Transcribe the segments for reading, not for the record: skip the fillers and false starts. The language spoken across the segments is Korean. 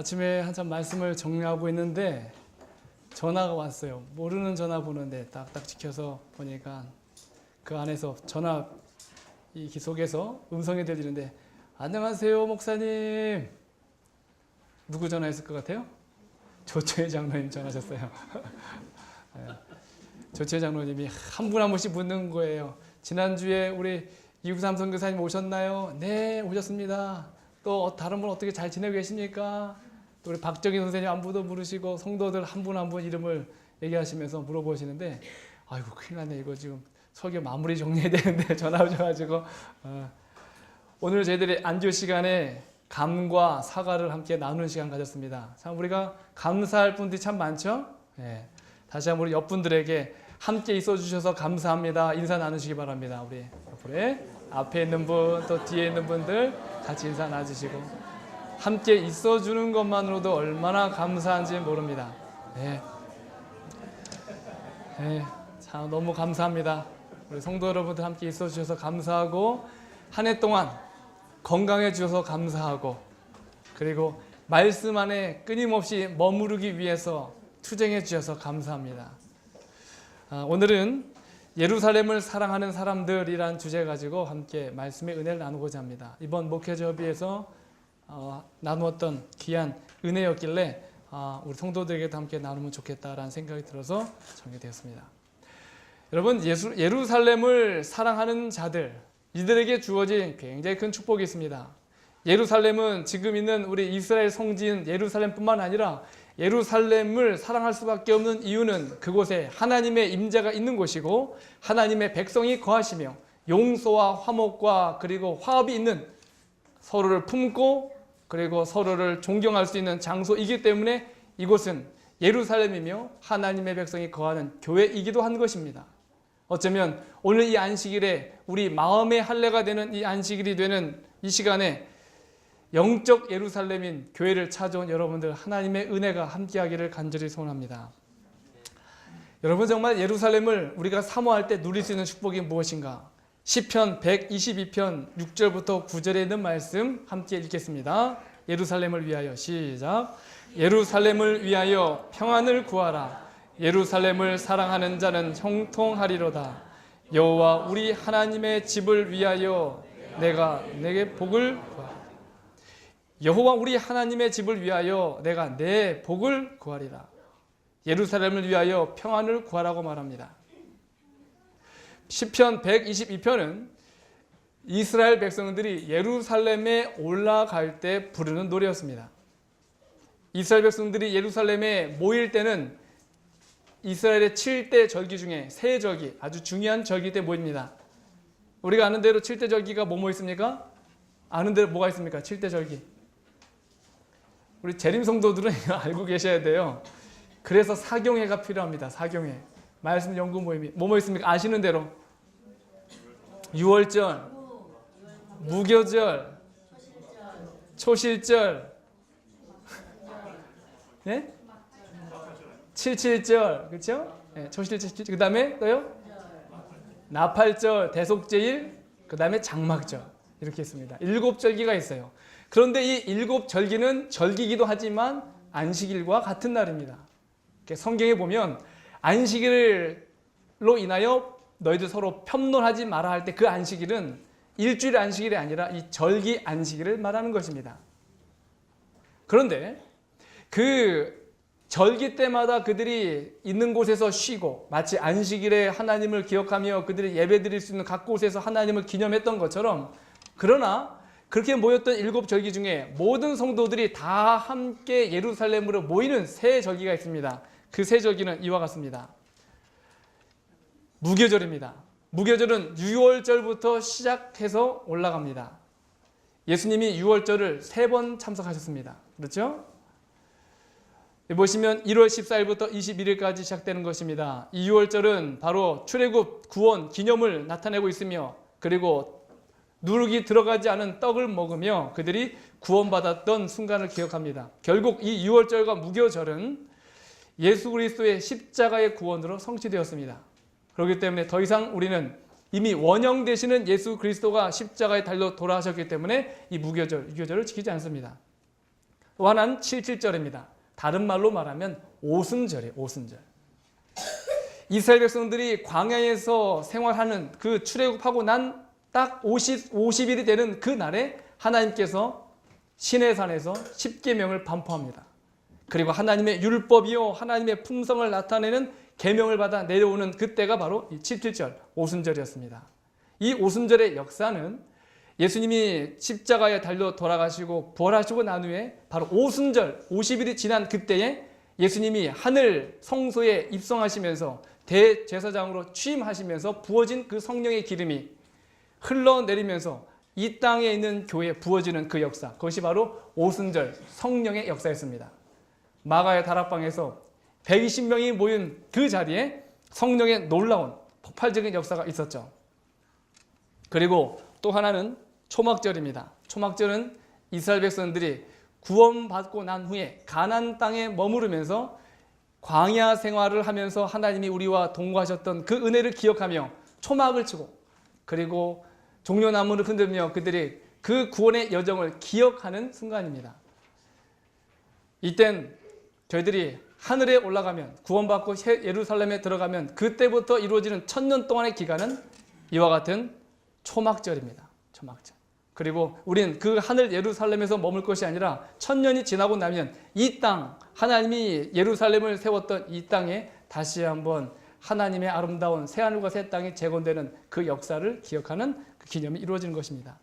아침에 한참 말씀을 정리하고 있는데 전화가 왔어요. 모르는 전화번호인데 딱딱 지켜서 보니까 그 안에서 전화 이 속에서 음성이 들리는데 안녕하세요 목사님. 누구 전화했을 것 같아요? 조채 장로님 전화하셨어요. 조채 장로님이 한 분 한 분씩 묻는 거예요. 지난주에 우리 이구삼 선교사님 오셨나요? 네, 오셨습니다. 또 다른 분 어떻게 잘 지내고 계십니까? 또 우리 박정희 선생님 안부도 물으시고 성도들 한 분 한 분 이름을 얘기하시면서 물어보시는데 아이고 큰일 났네. 이거 지금 설교 마무리 정리해야 되는데 전화 오셔가지고 오늘 저희들이 안주 시간에 감과 사과를 함께 나누는 시간 가졌습니다. 참 우리가 감사할 분들이 참 많죠? 네. 다시 한번 우리 옆분들에게 함께 있어 주셔서 감사합니다. 인사 나누시기 바랍니다. 우리 앞에 있는 분 또 뒤에 있는 분들 같이 인사 나누시고 함께 있어 주는 것만으로도 얼마나 감사한지 모릅니다. 네. 네. 참 너무 감사합니다. 우리 성도 여러분들 함께 있어 주셔서 감사하고 한 해 동안 건강해 주셔서 감사하고 그리고 말씀 안에 끊임없이 머무르기 위해서 투쟁해 주셔서 감사합니다. 오늘은 예루살렘을 사랑하는 사람들이란 주제 가지고 함께 말씀의 은혜를 나누고자 합니다. 이번 목회자협의에서 나누었던 귀한 은혜였길래 우리 성도들에게도 함께 나누면 좋겠다라는 생각이 들어서 정해되었습니다. 여러분, 예루살렘을 사랑하는 자들, 이들에게 주어진 굉장히 큰 축복이 있습니다. 예루살렘은 지금 있는 우리 이스라엘 성지인 예루살렘뿐만 아니라 예루살렘을 사랑할 수밖에 없는 이유는 그곳에 하나님의 임재가 있는 곳이고 하나님의 백성이 거하시며 용서와 화목과 그리고 화합이 있는 서로를 품고 그리고 서로를 존경할 수 있는 장소이기 때문에 이곳은 예루살렘이며 하나님의 백성이 거하는 교회이기도 한 것입니다. 어쩌면 오늘 이 안식일에 우리 마음의 할례가 되는 이 안식일이 되는 이 시간에 영적 예루살렘인 교회를 찾아온 여러분들 하나님의 은혜가 함께하기를 간절히 소원합니다. 여러분 정말 예루살렘을 우리가 사모할 때 누릴 수 있는 축복이 무엇인가? 시편 122편 6절부터 9절에 있는 말씀 함께 읽겠습니다. 예루살렘을 위하여 시작. 예루살렘을 위하여 평안을 구하라. 예루살렘을 사랑하는 자는 형통하리로다. 여호와 우리 하나님의 집을 위하여 내가 내게 복을 구하라. 여호와 우리 하나님의 집을 위하여 내가 내 복을 구하리라. 예루살렘을 위하여 평안을 구하라고 말합니다. 시편 122편은 이스라엘 백성들이 예루살렘에 올라갈 때 부르는 노래였습니다. 이스라엘 백성들이 예루살렘에 모일 때는 이스라엘의 7대 절기 중에 세 절기, 아주 중요한 절기 때 모입니다. 우리가 아는 대로 7대 절기가 뭐 있습니까? 아는 대로 뭐가 있습니까? 7대 절기. 우리 재림 성도들은 알고 계셔야 돼요. 그래서 사경회가 필요합니다. 사경회. 말씀 연구 모임이 뭐 있습니까? 아시는 대로 유월절, 무교절, 초실절, 네? 7.7절, 그렇죠? 네, 초실절, 그 다음에 또요? 나팔절, 대속제일, 그 다음에 장막절 이렇게 있습니다. 7절기가 있어요. 그런데 이 7절기는 절기이기도 하지만 안식일과 같은 날입니다. 성경에 보면 안식일로 인하여 너희들 서로 편론하지 마라 할 때 그 안식일은 일주일 안식일이 아니라 이 절기 안식일을 말하는 것입니다. 그런데 그 절기 때마다 그들이 있는 곳에서 쉬고 마치 안식일에 하나님을 기억하며 그들이 예배드릴 수 있는 각 곳에서 하나님을 기념했던 것처럼 그러나 그렇게 모였던 7절기 중에 모든 성도들이 다 함께 예루살렘으로 모이는 세 절기가 있습니다. 그 세 절기는 이와 같습니다. 무교절입니다. 무교절은 유월절부터 시작해서 올라갑니다. 예수님이 유월절을 3번 참석하셨습니다. 그렇죠? 보시면 1월 14일부터 21일까지 시작되는 것입니다. 이 유월절은 바로 출애굽 구원 기념을 나타내고 있으며 그리고 누룩이 들어가지 않은 떡을 먹으며 그들이 구원받았던 순간을 기억합니다. 결국 이 유월절과 무교절은 예수 그리스도의 십자가의 구원으로 성취되었습니다. 그렇기 때문에 더 이상 우리는 이미 원형 되시는 예수 그리스도가 십자가에 달려 돌아가셨기 때문에 이 무교절, 유교절을 지키지 않습니다. 또 하나는 77절입니다. 다른 말로 말하면 오순절이에요. 오순절. 이스라엘 백성들이 광야에서 생활하는 그 출애굽하고 난 딱 50일이 되는 그 날에 하나님께서 시내산에서 십계명을 반포합니다. 그리고 하나님의 율법이요 하나님의 품성을 나타내는 계명을 받아 내려오는 그때가 바로 이 77절 오순절이었습니다. 이 오순절의 역사는 예수님이 십자가에 달려 돌아가시고 부활하시고 난 후에 바로 오순절 50일이 지난 그때에 예수님이 하늘 성소에 입성하시면서 대제사장으로 취임하시면서 부어진 그 성령의 기름이 흘러내리면서 이 땅에 있는 교회에 부어지는 그 역사, 그것이 바로 오순절 성령의 역사였습니다. 마가의 다락방에서 120명이 모인 그 자리에 성령의 놀라운 폭발적인 역사가 있었죠. 그리고 또 하나는 초막절입니다. 초막절은 이스라엘 백성들이 구원받고 난 후에 가나안 땅에 머무르면서 광야 생활을 하면서 하나님이 우리와 동거하셨던 그 은혜를 기억하며 초막을 치고 그리고 종려나무를 흔들며 그들이 그 구원의 여정을 기억하는 순간입니다. 이땐 저희들이 하늘에 올라가면 구원받고 예루살렘에 들어가면 그때부터 이루어지는 1000년 동안의 기간은 이와 같은 초막절입니다. 초막절. 그리고 우린 그 하늘 예루살렘에서 머물 것이 아니라 1000년이 지나고 나면 이 땅, 하나님이 예루살렘을 세웠던 이 땅에 다시 한번 하나님의 아름다운 새하늘과 새 땅이 재건되는 그 역사를 기억하는 그 기념이 이루어지는 것입니다.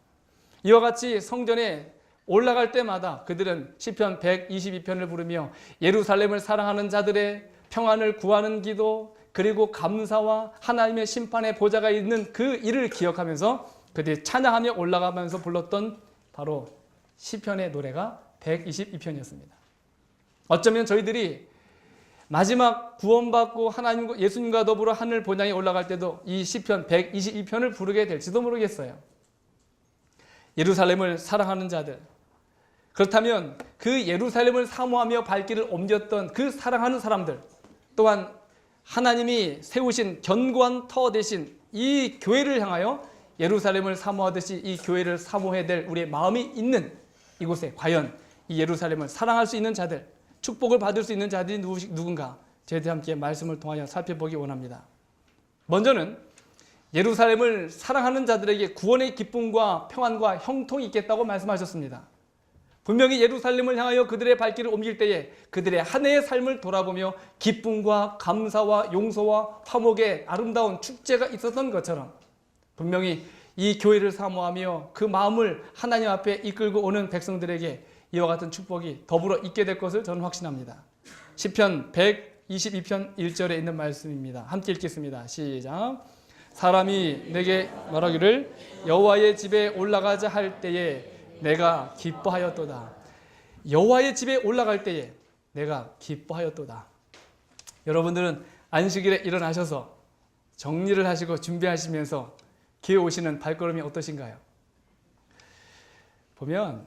이와 같이 성전에 올라갈 때마다 그들은 시편 122편을 부르며 예루살렘을 사랑하는 자들의 평안을 구하는 기도 그리고 감사와 하나님의 심판의 보좌가 있는 그 일을 기억하면서 그들이 찬양하며 올라가면서 불렀던 바로 시편의 노래가 122편이었습니다. 어쩌면 저희들이 마지막 구원받고 하나님과 예수님과 더불어 하늘 본향에 올라갈 때도 이 시편 122편을 부르게 될지도 모르겠어요. 예루살렘을 사랑하는 자들, 그렇다면 그 예루살렘을 사모하며 발길을 옮겼던 그 사랑하는 사람들, 또한 하나님이 세우신 견고한 터 대신 이 교회를 향하여 예루살렘을 사모하듯이 이 교회를 사모해야 될 우리의 마음이 있는 이곳에 과연 이 예루살렘을 사랑할 수 있는 자들, 축복을 받을 수 있는 자들이 누군가 저희들 함께 말씀을 통하여 살펴보기 원합니다. 먼저는 예루살렘을 사랑하는 자들에게 구원의 기쁨과 평안과 형통이 있겠다고 말씀하셨습니다. 분명히 예루살렘을 향하여 그들의 발길을 옮길 때에 그들의 한 해의 삶을 돌아보며 기쁨과 감사와 용서와 화목의 아름다운 축제가 있었던 것처럼 분명히 이 교회를 사모하며 그 마음을 하나님 앞에 이끌고 오는 백성들에게 이와 같은 축복이 더불어 있게 될 것을 저는 확신합니다. 시편 122편 1절에 있는 말씀입니다. 함께 읽겠습니다. 시작. 사람이 내게 말하기를 여호와의 집에 올라가자 할 때에 내가 기뻐하였도다. 여호와의 집에 올라갈 때에 내가 기뻐하였도다. 여러분들은 안식일에 일어나셔서 정리를 하시고 준비하시면서 교회 오시는 발걸음이 어떠신가요? 보면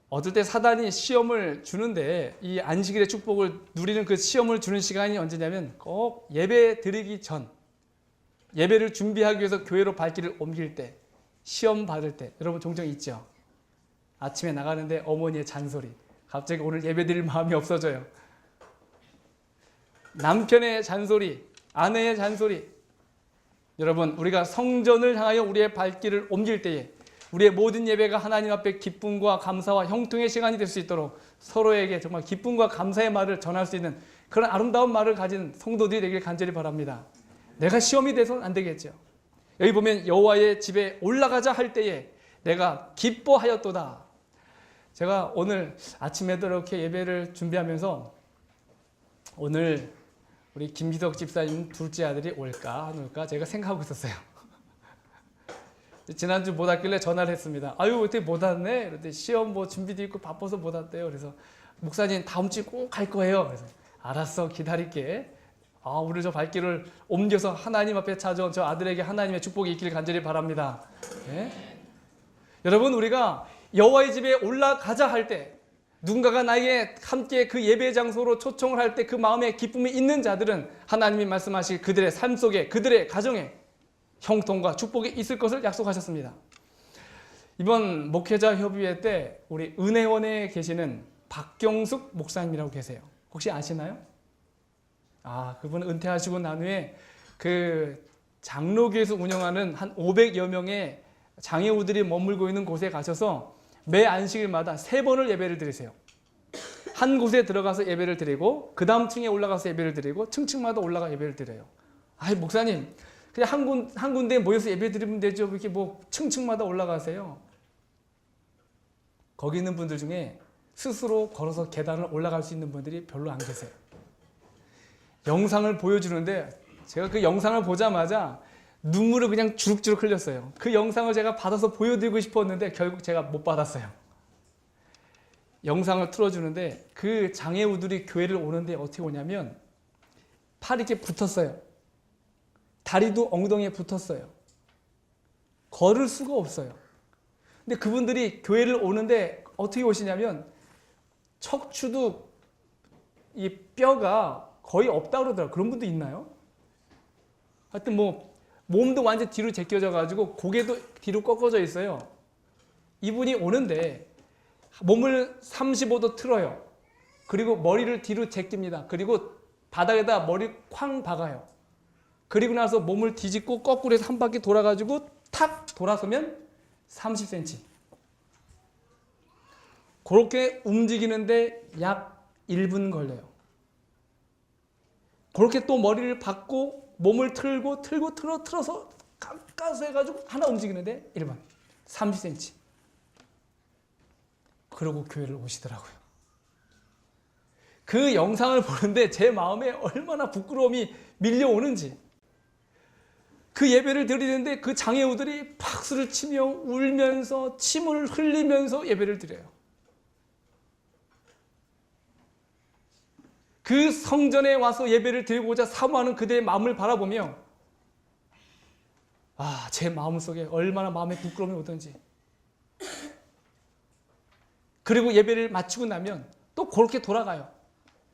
어떨 때 사단이 시험을 주는데 이 안식일의 축복을 누리는 그 시험을 주는 시간이 언제냐면 꼭 예배 드리기 전, 예배를 준비하기 위해서 교회로 발길을 옮길 때, 시험 받을 때 여러분 종종 있죠? 아침에 나가는데 어머니의 잔소리, 갑자기 오늘 예배 드릴 마음이 없어져요. 남편의 잔소리, 아내의 잔소리. 여러분 우리가 성전을 향하여 우리의 발길을 옮길 때에 우리의 모든 예배가 하나님 앞에 기쁨과 감사와 형통의 시간이 될 수 있도록 서로에게 정말 기쁨과 감사의 말을 전할 수 있는 그런 아름다운 말을 가진 성도들이 되길 간절히 바랍니다. 내가 시험이 돼서는 안 되겠죠. 여기 보면 여호와의 집에 올라가자 할 때에 내가 기뻐하였도다. 제가 오늘 아침에도 이렇게 예배를 준비하면서 오늘 우리 김기덕 집사님 둘째 아들이 올까 안 올까 제가 생각하고 있었어요. 지난주 못 왔길래 전화를 했습니다. 아유 어떻게 못 왔네? 그런데 시험 뭐 준비도 있고 바빠서 못 왔대요. 그래서 목사님 다음 주에 꼭 갈 거예요. 그래서 알았어 기다릴게. 우리 저 발길을 옮겨서 하나님 앞에 찾아온 저 아들에게 하나님의 축복이 있길 간절히 바랍니다. 네? 여러분 우리가 여호와의 집에 올라가자 할 때 누군가가 나에게 함께 그 예배 장소로 초청을 할 때 그 마음에 기쁨이 있는 자들은 하나님이 말씀하실 그들의 삶 속에 그들의 가정에 형통과 축복이 있을 것을 약속하셨습니다. 이번 목회자 협의회 때 우리 은혜원에 계시는 박경숙 목사님이라고 계세요. 혹시 아시나요? 그분 은퇴하시고 난 후에 그 장로교에서 운영하는 한 500여 명의 장애우들이 머물고 있는 곳에 가셔서 매 안식일마다 3번을 예배를 드리세요. 한 곳에 들어가서 예배를 드리고 그 다음 층에 올라가서 예배를 드리고 층층마다 올라가 예배를 드려요. 목사님 그냥 한 군데에 모여서 예배 드리면 되죠. 이렇게 뭐 층층마다 올라가세요. 거기 있는 분들 중에 스스로 걸어서 계단을 올라갈 수 있는 분들이 별로 안 계세요. 영상을 보여주는데 제가 그 영상을 보자마자 눈물을 그냥 주룩주룩 흘렸어요. 그 영상을 제가 받아서 보여드리고 싶었는데 결국 제가 못 받았어요. 영상을 틀어주는데 그 장애우들이 교회를 오는데 어떻게 오냐면 팔이 이렇게 붙었어요. 다리도 엉덩이에 붙었어요. 걸을 수가 없어요. 근데 그분들이 교회를 오는데 어떻게 오시냐면 척추도 이 뼈가 거의 없다고 그러더라고요. 그런 분도 있나요? 하여튼 뭐 몸도 완전 뒤로 제껴져 가지고 고개도 뒤로 꺾어져 있어요. 이분이 오는데 몸을 35도 틀어요. 그리고 머리를 뒤로 제낍니다. 그리고 바닥에다 머리 쾅 박아요. 그리고 나서 몸을 뒤집고 거꾸로 해서 한 바퀴 돌아가지고 탁 돌아서면 30cm. 그렇게 움직이는데 약 1분 걸려요. 그렇게 또 머리를 박고 몸을 틀어서 깎아서 해가지고 하나 움직이는데 1분 30cm. 그러고 교회를 오시더라고요. 그 영상을 보는데 제 마음에 얼마나 부끄러움이 밀려오는지. 그 예배를 드리는데 그 장애우들이 박수를 치며 울면서 침을 흘리면서 예배를 드려요. 그 성전에 와서 예배를 드리고자 사모하는 그들의 마음을 바라보며 제 마음속에 얼마나 마음에 부끄러움이 오든지. 그리고 예배를 마치고 나면 또 그렇게 돌아가요.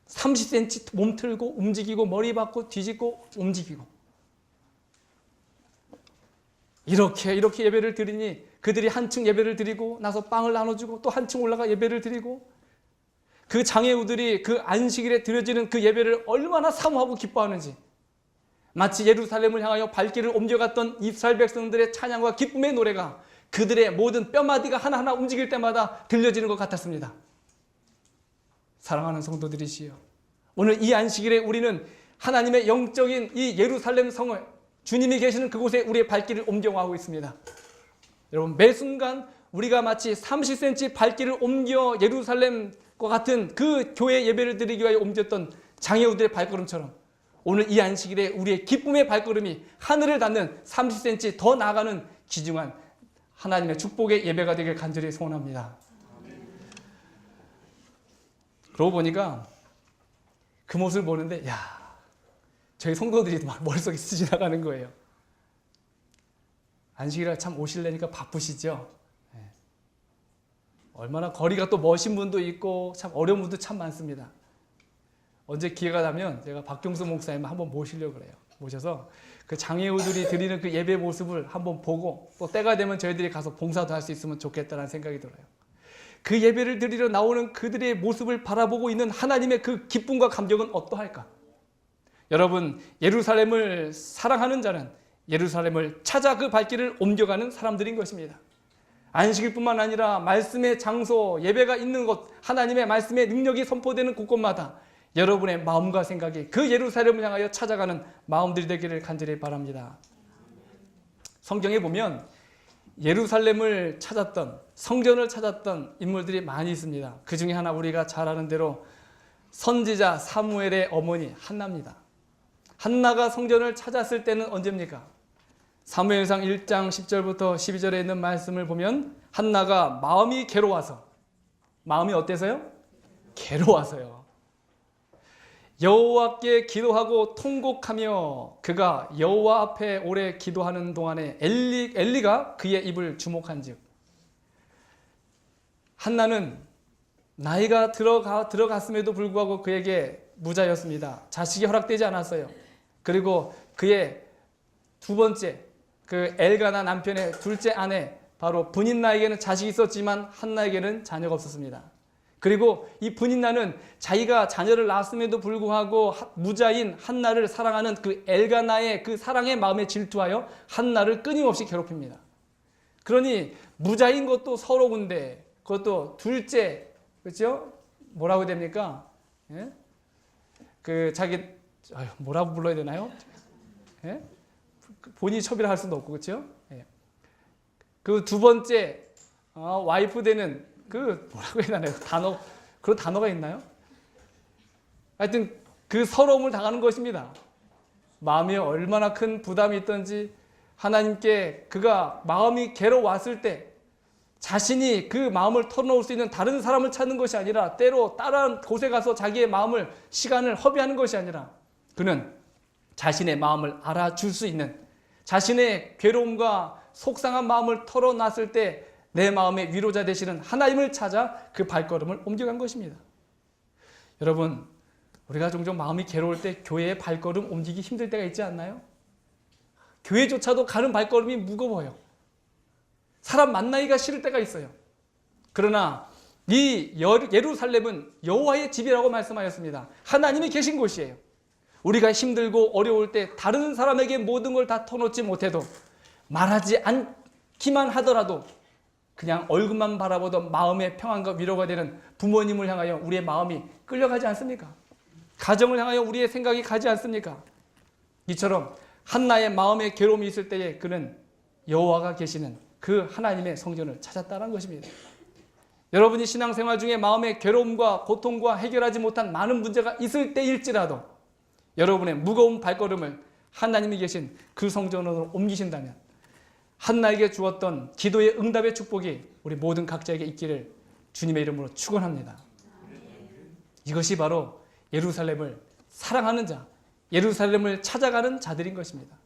30cm 몸 틀고 움직이고 머리 박고 뒤집고 움직이고. 이렇게 예배를 드리니 그들이 한층 예배를 드리고 나서 빵을 나눠주고 또 한층 올라가 예배를 드리고 그 장애우들이 그 안식일에 드려지는 그 예배를 얼마나 사모하고 기뻐하는지. 마치 예루살렘을 향하여 발길을 옮겨갔던 이스라엘 백성들의 찬양과 기쁨의 노래가 그들의 모든 뼈마디가 하나하나 움직일 때마다 들려지는 것 같았습니다. 사랑하는 성도들이시여, 오늘 이 안식일에 우리는 하나님의 영적인 이 예루살렘 성을 주님이 계시는 그곳에 우리의 발길을 옮겨가고 있습니다. 여러분, 매 순간 우리가 마치 30cm 발길을 옮겨 예루살렘과 같은 그 교회 예배를 드리기 위하여 옮겼던 장애우들의 발걸음처럼 오늘 이 안식일에 우리의 기쁨의 발걸음이 하늘을 닿는 30cm 더 나아가는 귀중한 하나님의 축복의 예배가 되길 간절히 소원합니다. 그러고 보니까 그 모습을 보는데 저희 성도들이 막 머릿속에 스쳐나가는 거예요. 안식일에 참 오실래니까 바쁘시죠? 얼마나 거리가 또 머신 분도 있고 참 어려운 분도 참 많습니다. 언제 기회가 나면 제가 박경수 목사님 한번 모시려고 그래요. 모셔서 그 장애우들이 드리는 그 예배 모습을 한번 보고 또 때가 되면 저희들이 가서 봉사도 할 수 있으면 좋겠다는 생각이 들어요. 그 예배를 드리러 나오는 그들의 모습을 바라보고 있는 하나님의 그 기쁨과 감격은 어떠할까? 여러분, 예루살렘을 사랑하는 자는 예루살렘을 찾아 그 발길을 옮겨가는 사람들인 것입니다. 안식일뿐만 아니라 말씀의 장소, 예배가 있는 곳, 하나님의 말씀의 능력이 선포되는 곳곳마다 여러분의 마음과 생각이 그 예루살렘을 향하여 찾아가는 마음들이 되기를 간절히 바랍니다. 성경에 보면 예루살렘을 찾았던, 성전을 찾았던 인물들이 많이 있습니다. 그 중에 하나 우리가 잘 아는 대로 선지자 사무엘의 어머니 한나입니다. 한나가 성전을 찾았을 때는 언제입니까? 사무엘상 1장 10절부터 12절에 있는 말씀을 보면 한나가 마음이 괴로워서, 마음이 어때서요? 괴로워서요. 여호와께 기도하고 통곡하며 그가 여호와 앞에 오래 기도하는 동안에 엘리가 그의 입을 주목한즉, 한나는 나이가 들어갔음에도 불구하고 그에게 무자였습니다. 자식이 허락되지 않았어요. 그리고 그의 두 번째 그 엘가나 남편의 둘째 아내 바로 분인나에게는 자식이 있었지만 한나에게는 자녀가 없었습니다. 그리고 이 분인나는 자기가 자녀를 낳았음에도 불구하고 무자인 한나를 사랑하는 그 엘가나의 그 사랑의 마음에 질투하여 한나를 끊임없이 괴롭힙니다. 그러니 무자인 것도 서러운데 그것도 둘째, 그렇죠? 뭐라고 됩니까? 예? 그 자기 뭐라고 불러야 되나요? 예? 본인이 첩이라 할 수도 없고, 그렇죠? 예. 그 두 번째 와이프 되는 그 뭐라고 해야 되나요? 그런 단어가 있나요? 하여튼 그 서러움을 당하는 것입니다. 마음에 얼마나 큰 부담이 있던지 하나님께 그가 마음이 괴로웠을 때 자신이 그 마음을 털어놓을 수 있는 다른 사람을 찾는 것이 아니라 때로 다른 곳에 가서 자기의 마음을 시간을 허비하는 것이 아니라 그는 자신의 마음을 알아줄 수 있는 자신의 괴로움과 속상한 마음을 털어놨을 때 내 마음의 위로자 되시는 하나님을 찾아 그 발걸음을 옮겨간 것입니다. 여러분, 우리가 종종 마음이 괴로울 때 교회의 발걸음 옮기기 힘들 때가 있지 않나요? 교회조차도 가는 발걸음이 무거워요. 사람 만나기가 싫을 때가 있어요. 그러나 이 예루살렘은 여호와의 집이라고 말씀하였습니다. 하나님이 계신 곳이에요. 우리가 힘들고 어려울 때 다른 사람에게 모든 걸 다 터놓지 못해도 말하지 않기만 하더라도 그냥 얼굴만 바라보던 마음의 평안과 위로가 되는 부모님을 향하여 우리의 마음이 끌려가지 않습니까? 가정을 향하여 우리의 생각이 가지 않습니까? 이처럼 한나의 마음에 괴로움이 있을 때에 그는 여호와가 계시는 그 하나님의 성전을 찾았다는 것입니다. 여러분이 신앙생활 중에 마음의 괴로움과 고통과 해결하지 못한 많은 문제가 있을 때일지라도 여러분의 무거운 발걸음을 하나님이 계신 그 성전으로 옮기신다면 한나에게 주었던 기도의 응답의 축복이 우리 모든 각자에게 있기를 주님의 이름으로 축원합니다. 이것이 바로 예루살렘을 사랑하는 자, 예루살렘을 찾아가는 자들인 것입니다.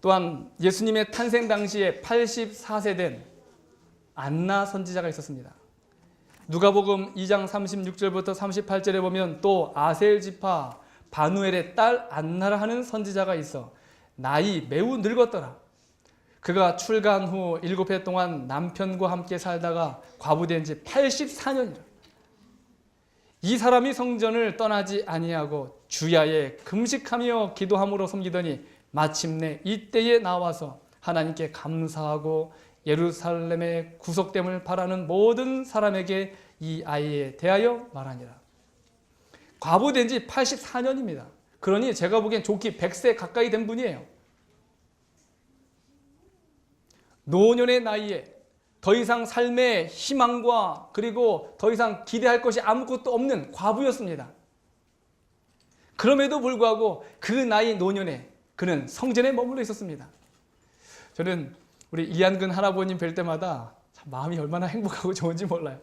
또한 예수님의 탄생 당시에 84세 된 안나 선지자가 있었습니다. 누가복음 2장 36절부터 38절에 보면 또 아셀 지파 바누엘의 딸 안나라 하는 선지자가 있어 나이 매우 늙었더라. 그가 출간 후 7해 동안 남편과 함께 살다가 과부된 지 84년이라. 이 사람이 성전을 떠나지 아니하고 주야에 금식하며 기도함으로 섬기더니 마침내 이때에 나와서 하나님께 감사하고 예루살렘의 구속됨을 바라는 모든 사람에게 이 아이에 대하여 말하니라. 과부된 지 84년입니다. 그러니 제가 보기엔 좋기 100세 가까이 된 분이에요. 노년의 나이에 더 이상 삶의 희망과 그리고 더 이상 기대할 것이 아무것도 없는 과부였습니다. 그럼에도 불구하고 그 나이 노년에 그는 성전에 머물러 있었습니다. 저는 우리 이한근 할아버님 뵐 때마다 참 마음이 얼마나 행복하고 좋은지 몰라요.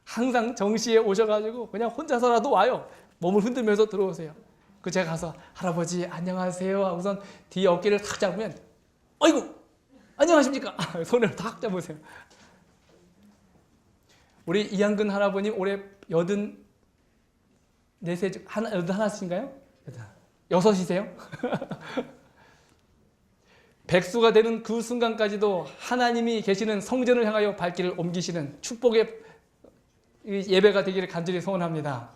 항상 정시에 오셔가지고 그냥 혼자서라도 와요. 몸을 흔들면서 들어오세요. 그 제가 가서 할아버지 안녕하세요 하고선 뒤에 어깨를 탁 잡으면 어이구 안녕하십니까 손을 탁 잡으세요. 우리 이한근 할아버님 올해 84세 하나씩인가요? 6이세요? 백수가 되는 그 순간까지도 하나님이 계시는 성전을 향하여 발길을 옮기시는 축복의 예배가 되기를 간절히 소원합니다.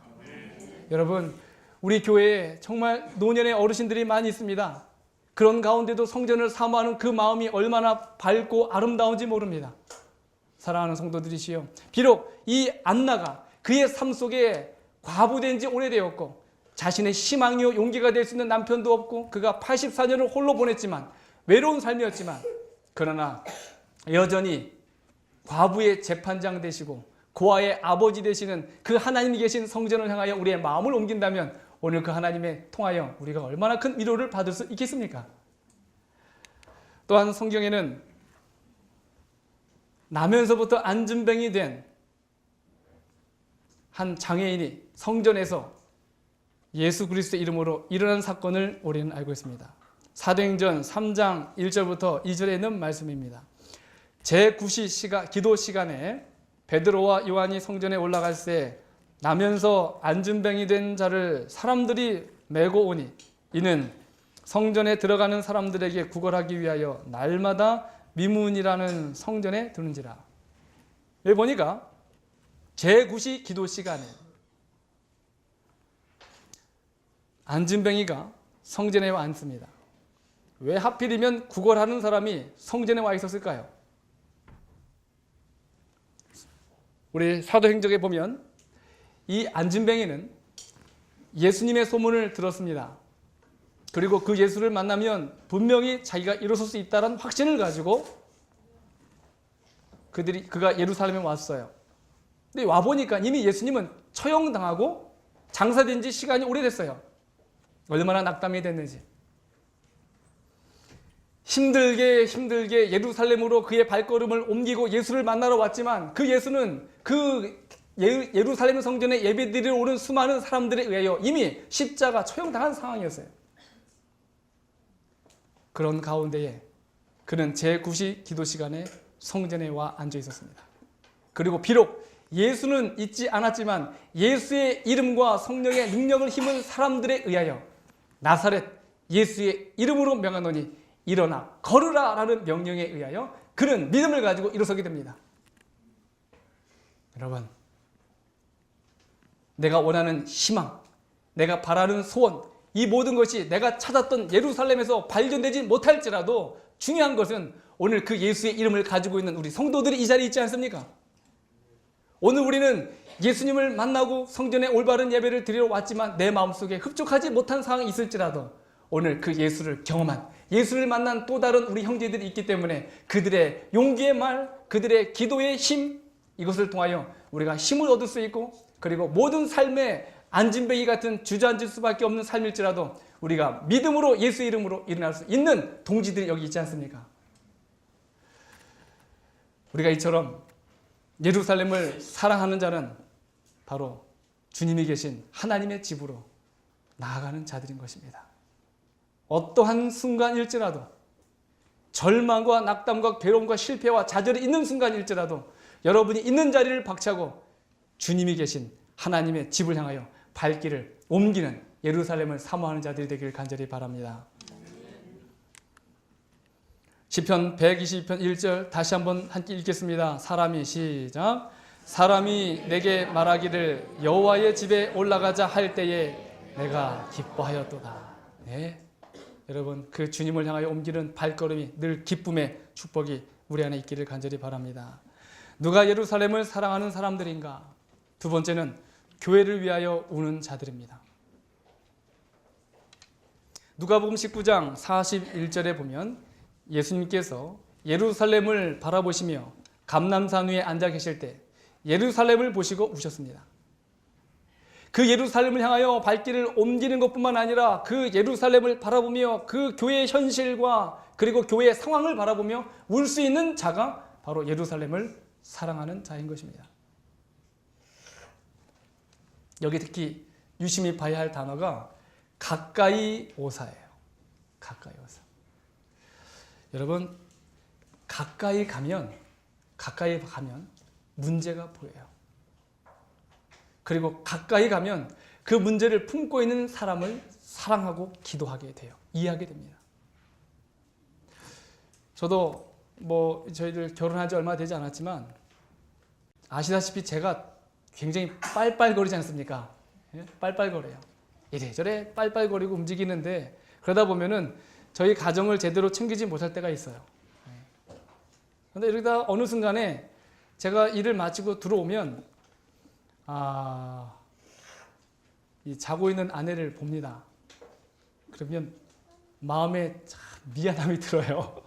여러분, 우리 교회에 정말 노년의 어르신들이 많이 있습니다. 그런 가운데도 성전을 사모하는 그 마음이 얼마나 밝고 아름다운지 모릅니다. 사랑하는 성도들이시여, 비록 이 안나가 그의 삶 속에 과부된 지 오래되었고 자신의 희망이요 용기가 될 수 있는 남편도 없고 그가 84년을 홀로 보냈지만 외로운 삶이었지만 그러나 여전히 과부의 재판장 되시고 고아의 아버지 되시는 그 하나님이 계신 성전을 향하여 우리의 마음을 옮긴다면 오늘 그 하나님에 통하여 우리가 얼마나 큰 위로를 받을 수 있겠습니까? 또한 성경에는 나면서부터 안진병이 된 한 장애인이 성전에서 예수 그리스도의 이름으로 일어난 사건을 우리는 알고 있습니다. 사도행전 3장 1절부터 2절에 있는 말씀입니다. 제9시 기도 시간에 베드로와 요한이 성전에 올라갈 때 나면서 안진병이 된 자를 사람들이 메고 오니 이는 성전에 들어가는 사람들에게 구걸하기 위하여 날마다 미문이라는 성전에 드는지라. 여기 보니까 제9시 기도 시간에 안진뱅이가 성전에 와 앉습니다. 왜 하필이면 구걸하는 사람이 성전에 와 있었을까요? 우리 사도행적에 보면 이 안진뱅이는 예수님의 소문을 들었습니다. 그리고 그 예수를 만나면 분명히 자기가 일어설 수 있다는 확신을 가지고 그가 예루살렘에 왔어요. 근데 와보니까 이미 예수님은 처형당하고 장사된 지 시간이 오래됐어요. 얼마나 낙담이 됐는지. 힘들게 예루살렘으로 그의 발걸음을 옮기고 예수를 만나러 왔지만 그 예수는 그 예루살렘 성전에 예배드리러 오는 수많은 사람들에 의하여 이미 십자가 처형당한 상황이었어요. 그런 가운데에 그는 제9시 기도 시간에 성전에 와 앉아 있었습니다. 그리고 비록 예수는 있지 않았지만 예수의 이름과 성령의 능력을 힘은 사람들에 의하여 나사렛 예수의 이름으로 명하노니 일어나 걸으라 라는 명령에 의하여 그는 믿음을 가지고 일어서게 됩니다. 여러분, 내가 원하는 희망, 내가 바라는 소원, 이 모든 것이 내가 찾았던 예루살렘에서 발견되지 못할지라도 중요한 것은 오늘 그 예수의 이름을 가지고 있는 우리 성도들이 이 자리에 있지 않습니까? 오늘 우리는 예수님을 만나고 성전에 올바른 예배를 드리러 왔지만 내 마음속에 흡족하지 못한 상황이 있을지라도 오늘 그 예수를 경험한, 예수를 만난 또 다른 우리 형제들이 있기 때문에 그들의 용기의 말, 그들의 기도의 힘, 이것을 통하여 우리가 힘을 얻을 수 있고, 그리고 모든 삶에 안진뱅이 같은 주저앉을 수밖에 없는 삶일지라도 우리가 믿음으로 예수 이름으로 일어날 수 있는 동지들이 여기 있지 않습니까? 우리가 이처럼 예루살렘을 사랑하는 자는 바로 주님이 계신 하나님의 집으로 나아가는 자들인 것입니다. 어떠한 순간일지라도, 절망과 낙담과 괴로움과 실패와 좌절이 있는 순간일지라도 여러분이 있는 자리를 박차고 주님이 계신 하나님의 집을 향하여 발길을 옮기는 예루살렘을 사모하는 자들이 되기를 간절히 바랍니다. 시편 122편 1절 다시 한번 함께 읽겠습니다. 시작. 사람이 내게 말하기를 여호와의 집에 올라가자 할 때에 내가 기뻐하였도다. 네. 여러분, 그 주님을 향하여 옮기는 발걸음이 늘 기쁨의 축복이 우리 안에 있기를 간절히 바랍니다. 누가 예루살렘을 사랑하는 사람들인가? 두 번째는 교회를 위하여 우는 자들입니다. 누가복음 19장 41절에 보면 예수님께서 예루살렘을 바라보시며 감람산 위에 앉아 계실 때 예루살렘을 보시고 우셨습니다. 그 예루살렘을 향하여 발길을 옮기는 것뿐만 아니라 그 예루살렘을 바라보며 그 교회의 현실과 그리고 교회의 상황을 바라보며 울 수 있는 자가 바로 예루살렘을 사랑하는 자인 것입니다. 여기 특히 유심히 봐야 할 단어가 가까이 오사예요. 가까이 오사. 여러분, 가까이 가면 문제가 보여요. 그리고 가까이 가면 그 문제를 품고 있는 사람을 사랑하고 기도하게 돼요. 이해하게 됩니다. 저도 저희들 결혼한 지 얼마 되지 않았지만 아시다시피 제가 굉장히 빨빨거리지 않습니까? 예? 빨빨거려요. 이래저래 빨빨거리고 움직이는데 그러다 보면은 저희 가정을 제대로 챙기지 못할 때가 있어요. 그런데 이러다 어느 순간에 제가 일을 마치고 들어오면 이 자고 있는 아내를 봅니다. 그러면 마음에 참 미안함이 들어요.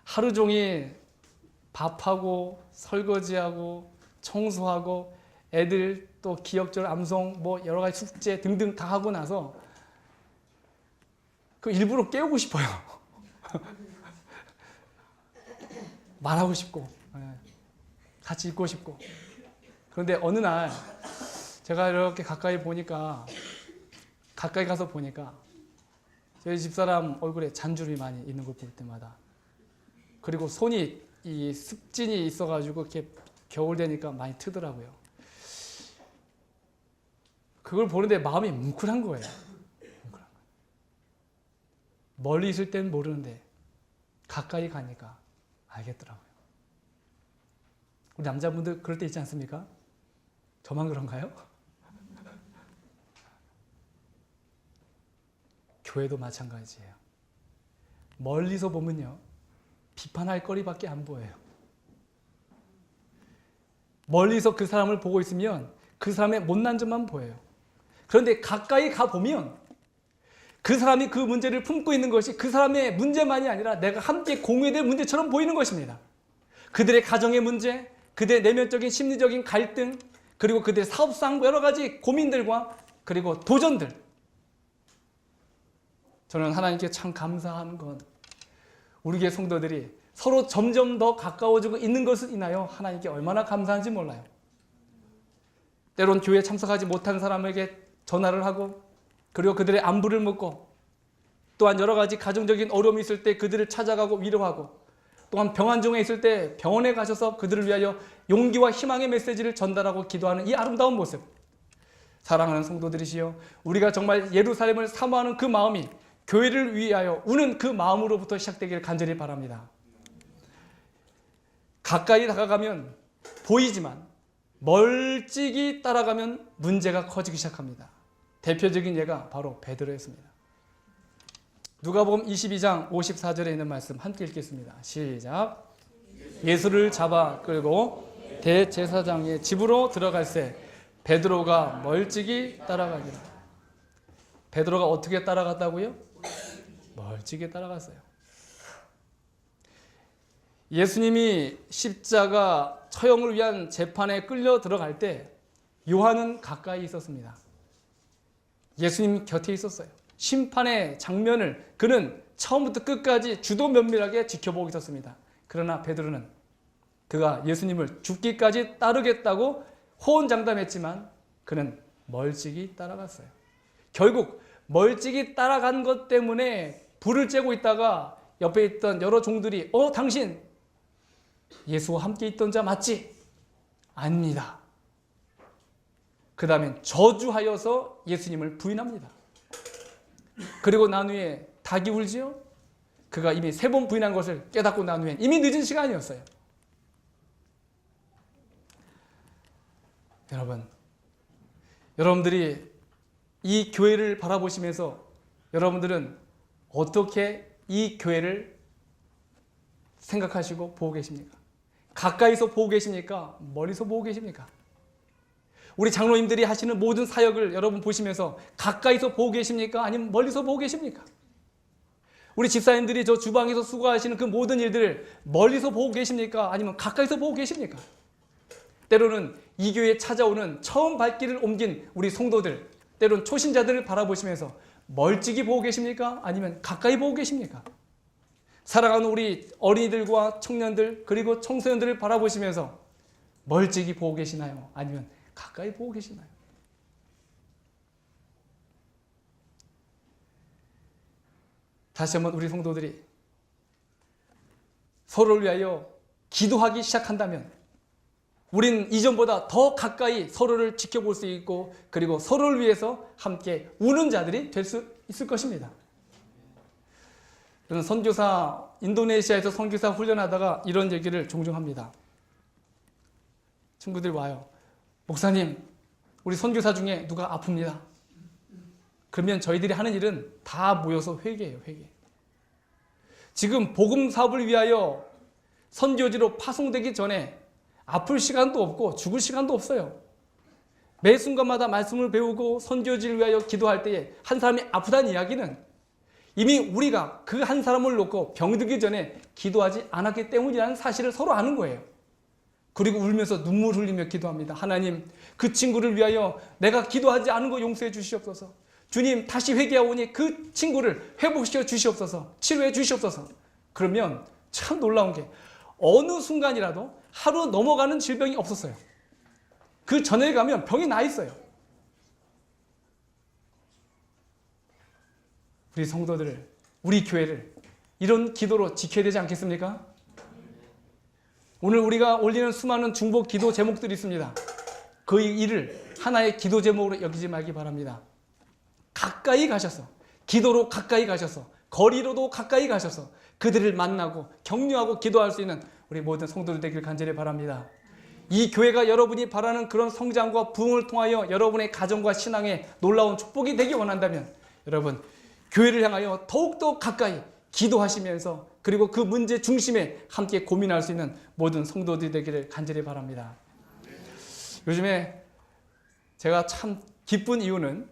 하루 종일 밥하고 설거지하고 청소하고 애들 또 기억절 암송 여러 가지 숙제 등등 다 하고 나서 그 일부러 깨우고 싶어요. 말하고 싶고 같이 있고 싶고. 그런데 어느 날 제가 이렇게 가까이 가서 보니까 저희 집사람 얼굴에 잔주름이 많이 있는 걸 볼 때마다, 그리고 손이 이 습진이 있어가지고 이렇게 겨울 되니까 많이 트더라고요. 그걸 보는데 마음이 뭉클한 거예요. 멀리 있을 땐 모르는데 가까이 가니까 알겠더라고요. 우리 남자분들 그럴 때 있지 않습니까? 저만 그런가요? 교회도 마찬가지예요. 멀리서 보면요, 비판할 거리밖에 안 보여요. 멀리서 그 사람을 보고 있으면 그 사람의 못난 점만 보여요. 그런데 가까이 가보면 그 사람이 그 문제를 품고 있는 것이 그 사람의 문제만이 아니라 내가 함께 공유될 문제처럼 보이는 것입니다. 그들의 가정의 문제, 그들의 내면적인 심리적인 갈등, 그리고 그들의 사업상 여러 가지 고민들과 그리고 도전들. 저는 하나님께 참 감사한 건 우리 교회 성도들이 서로 점점 더 가까워지고 있는 것을 인하여 하나님께 얼마나 감사한지 몰라요. 때론 교회에 참석하지 못한 사람에게 전화를 하고 그리고 그들의 안부를 묻고 또한 여러 가지 가정적인 어려움이 있을 때 그들을 찾아가고 위로하고 또한 병환 중에 있을 때 병원에 가셔서 그들을 위하여 용기와 희망의 메시지를 전달하고 기도하는 이 아름다운 모습. 사랑하는 성도들이시여, 우리가 정말 예루살렘을 사모하는 그 마음이 교회를 위하여 우는 그 마음으로부터 시작되기를 간절히 바랍니다. 가까이 다가가면 보이지만 멀찍이 따라가면 문제가 커지기 시작합니다. 대표적인 예가 바로 베드로였습니다. 누가복음 22장 54절에 있는 말씀 함께 읽겠습니다. 시작. 예수를 잡아 끌고 대제사장의 집으로 들어갈새 베드로가 멀찍이 따라가니라. 베드로가 어떻게 따라갔다고요? 멀찍이 따라갔어요. 예수님이 십자가 처형을 위한 재판에 끌려 들어갈 때 요한은 가까이 있었습니다. 예수님 곁에 있었어요. 심판의 장면을 그는 처음부터 끝까지 주도 면밀하게 지켜보고 있었습니다. 그러나 베드로는 그가 예수님을 죽기까지 따르겠다고 호언장담했지만 그는 멀찍이 따라갔어요. 결국 멀찍이 따라간 것 때문에 불을 쬐고 있다가 옆에 있던 여러 종들이 당신 예수와 함께 있던 자 맞지? 아닙니다. 그 다음엔 저주하여서 예수님을 부인합니다. 그리고 난 후에 닭이 울지요? 그가 이미 3번 부인한 것을 깨닫고 난 후엔 이미 늦은 시간이었어요. 여러분들이 이 교회를 바라보시면서 여러분들은 어떻게 이 교회를 생각하시고 보고 계십니까? 가까이서 보고 계십니까? 멀리서 보고 계십니까? 우리 장로님들이 하시는 모든 사역을 여러분 보시면서 가까이서 보고 계십니까? 아니면 멀리서 보고 계십니까? 우리 집사님들이 저 주방에서 수고하시는 그 모든 일들을 멀리서 보고 계십니까? 아니면 가까이서 보고 계십니까? 때로는 이 교회에 찾아오는 처음 발길을 옮긴 우리 성도들, 때로는 초신자들을 바라보시면서 멀찍이 보고 계십니까? 아니면 가까이 보고 계십니까? 사랑하는 우리 어린이들과 청년들 그리고 청소년들을 바라보시면서 멀찍이 보고 계시나요? 아니면 가까이 보고 계시나요? 다시 한번 우리 성도들이 서로를 위하여 기도하기 시작한다면 우린 이전보다 더 가까이 서로를 지켜볼 수 있고 그리고 서로를 위해서 함께 우는 자들이 될 수 있을 것입니다. 저는 인도네시아에서 선교사 훈련하다가 이런 얘기를 종종 합니다. 친구들이 와요. 목사님, 우리 선교사 중에 누가 아픕니다. 그러면 저희들이 하는 일은 다 모여서 회개해요. 회개. 지금 복음 사업을 위하여 선교지로 파송되기 전에 아플 시간도 없고 죽을 시간도 없어요. 매 순간마다 말씀을 배우고 선교지를 위하여 기도할 때에 한 사람이 아프다는 이야기는 이미 우리가 그 한 사람을 놓고 병들기 전에 기도하지 않았기 때문이라는 사실을 서로 아는 거예요. 그리고 울면서 눈물 흘리며 기도합니다. 하나님, 그 친구를 위하여 내가 기도하지 않은 거 용서해 주시옵소서. 주님, 다시 회개하오니 그 친구를 회복시켜 주시옵소서. 치료해 주시옵소서. 그러면 참 놀라운 게 어느 순간이라도 하루 넘어가는 질병이 없었어요. 그 전에 가면 병이 나 있어요. 우리 성도들을, 우리 교회를 이런 기도로 지켜야 되지 않겠습니까? 오늘 우리가 올리는 수많은 중보 기도 제목들이 있습니다. 그 일을 하나의 기도 제목으로 여기지 말기 바랍니다. 가까이 가셔서, 기도로 가까이 가셔서 거리로도 가까이 가셔서 그들을 만나고 격려하고 기도할 수 있는 우리 모든 성도들 되길 간절히 바랍니다. 이 교회가 여러분이 바라는 그런 성장과 부흥을 통하여 여러분의 가정과 신앙에 놀라운 축복이 되기 원한다면 여러분 교회를 향하여 더욱더 가까이 기도하시면서 그리고 그 문제 중심에 함께 고민할 수 있는 모든 성도들이 되기를 간절히 바랍니다. 요즘에 제가 참 기쁜 이유는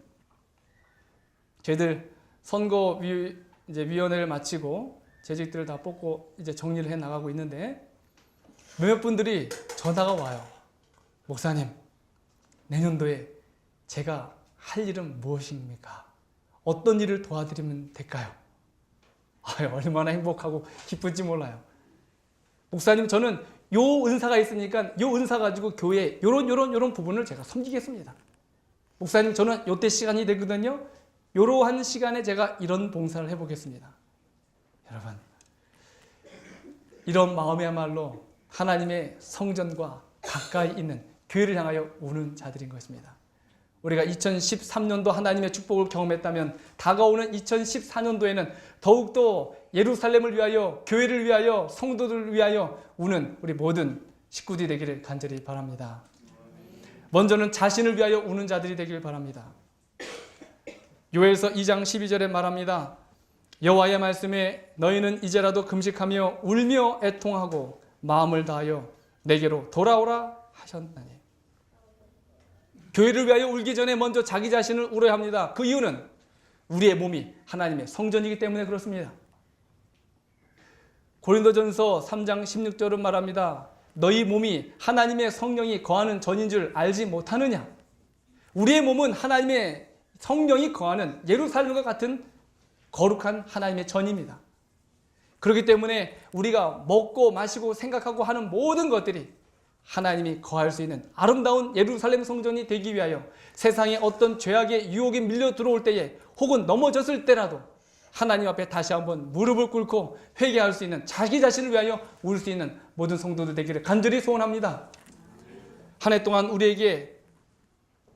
저희들 선거위원회를 마치고 재직들을 다 뽑고 이제 정리를 해 나가고 있는데 몇몇 분들이 전화가 와요. 목사님, 내년도에 제가 할 일은 무엇입니까? 어떤 일을 도와드리면 될까요? 얼마나 행복하고 기쁜지 몰라요. 목사님, 저는 요 은사가 있으니까 요 은사 가지고 교회에 요런 부분을 제가 섬기겠습니다. 목사님, 저는 요때 시간이 되거든요. 요러한 시간에 제가 이런 봉사를 해보겠습니다. 여러분, 이런 마음이야말로 하나님의 성전과 가까이 있는 교회를 향하여 우는 자들인 것입니다. 우리가 2013년도 하나님의 축복을 경험했다면 다가오는 2014년도에는 더욱더 예루살렘을 위하여, 교회를 위하여, 성도들을 위하여 우는 우리 모든 식구들이 되기를 간절히 바랍니다. 먼저는 자신을 위하여 우는 자들이 되길 바랍니다. 요엘서 2장 12절에 말합니다. 여호와의 말씀에 너희는 이제라도 금식하며 울며 애통하고 마음을 다하여 내게로 돌아오라 하셨나니. 교회를 위하여 울기 전에 먼저 자기 자신을 울어야 합니다. 그 이유는 우리의 몸이 하나님의 성전이기 때문에 그렇습니다. 고린도전서 3장 16절은 말합니다. 너희 몸이 하나님의 성령이 거하는 전인 줄 알지 못하느냐. 우리의 몸은 하나님의 성령이 거하는 예루살렘과 같은 거룩한 하나님의 전입니다. 그렇기 때문에 우리가 먹고 마시고 생각하고 하는 모든 것들이 하나님이 거할 수 있는 아름다운 예루살렘 성전이 되기 위하여 세상에 어떤 죄악의 유혹이 밀려 들어올 때에 혹은 넘어졌을 때라도 하나님 앞에 다시 한번 무릎을 꿇고 회개할 수 있는 자기 자신을 위하여 울 수 있는 모든 성도들 되기를 간절히 소원합니다. 한 해 동안 우리에게